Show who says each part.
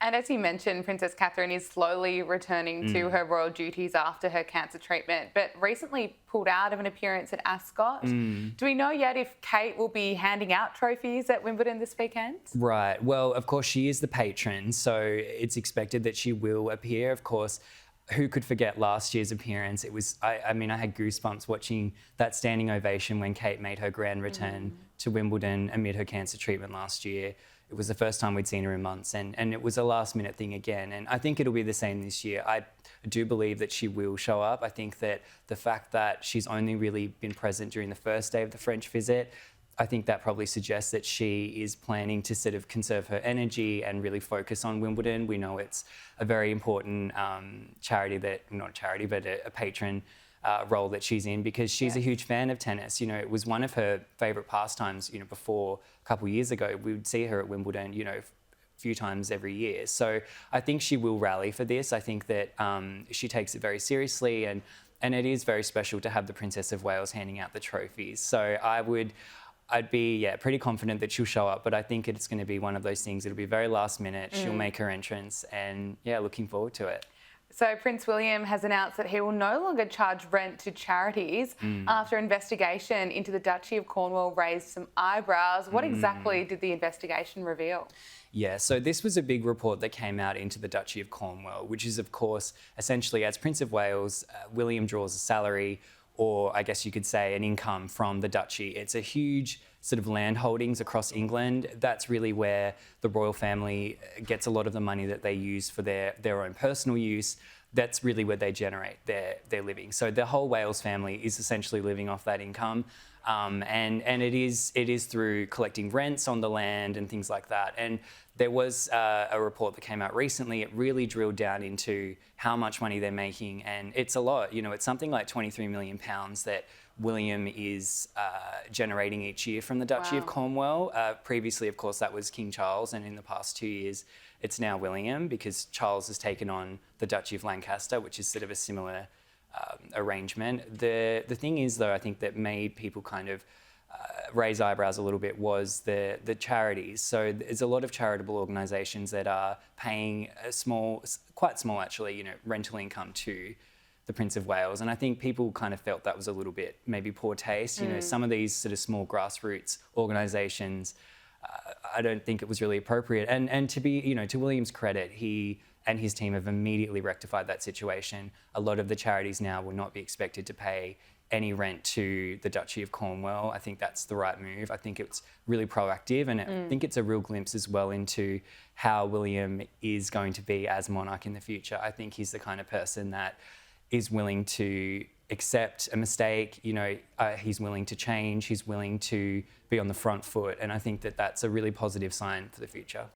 Speaker 1: And as you mentioned, Princess Catherine is slowly returning to her royal duties after her cancer treatment, but recently pulled out of an appearance at Ascot. Do we know yet if Kate will be handing out trophies at Wimbledon this weekend?
Speaker 2: Right. Well, of course, she is the patron, so it's expected that she will appear. Of course, who could forget last year's appearance? It was, I mean, I had goosebumps watching that standing ovation when Kate made her grand return to Wimbledon amid her cancer treatment last year. It was the first time we'd seen her in months, and it was a last-minute thing again. And I think it'll be the same this year. I do believe that she will show up. I think that the fact that she's only really been present during the first day of the French visit, I think that probably suggests that she is planning to sort of conserve her energy and really focus on Wimbledon. We know it's a very important charity that, not a charity, but a patron role that she's in, because she's a huge fan of tennis. You know, it was one of her favourite pastimes, you know, before a couple of years ago. We would see her at Wimbledon, you know, a few times every year. So I think she will rally for this. I think that she takes it very seriously, and it is very special to have the Princess of Wales handing out the trophies. So I'd be pretty confident that she'll show up, but I think it's going to be one of those things. It'll be very last minute. She'll make her entrance, and looking forward to it.
Speaker 1: So Prince William has announced that he will no longer charge rent to charities after investigation into the Duchy of Cornwall raised some eyebrows. What exactly did the investigation reveal?
Speaker 2: Yeah, so this was a big report that came out into the Duchy of Cornwall, which is, of course, essentially, as Prince of Wales, William draws a salary, or I guess you could say an income, from the duchy. It's a huge sort of land holdings across England. That's really where the royal family gets a lot of the money that they use for their own personal use. That's really where they generate their living. So the whole Wales family is essentially living off that income. And it is through collecting rents on the land and things like that. And there was a report that came out recently. It really drilled down into how much money they're making, and it's a lot. You know, it's something like £23 million that William is generating each year from the Duchy of Cornwall. Previously, of course, that was King Charles, and in the past 2 years, it's now William, because Charles has taken on the Duchy of Lancaster, which is sort of a similar arrangement. The thing is, though, I think that made people kind of raise eyebrows a little bit was the charities. So there's a lot of charitable organisations that are paying a quite small actually, you know, rental income to the Prince of Wales. And I think people kind of felt that was a little bit maybe poor taste. You know, some of these sort of small grassroots organisations, I don't think it was really appropriate. And to be, you know, to William's credit, he and his team have immediately rectified that situation. A lot of the charities now will not be expected to pay any rent to the Duchy of Cornwall. I think that's the right move. I think it's really proactive, and I think it's a real glimpse as well into how William is going to be as monarch in the future. I think he's the kind of person that is willing to accept a mistake, you know, he's willing to change, he's willing to be on the front foot, and I think that that's a really positive sign for the future.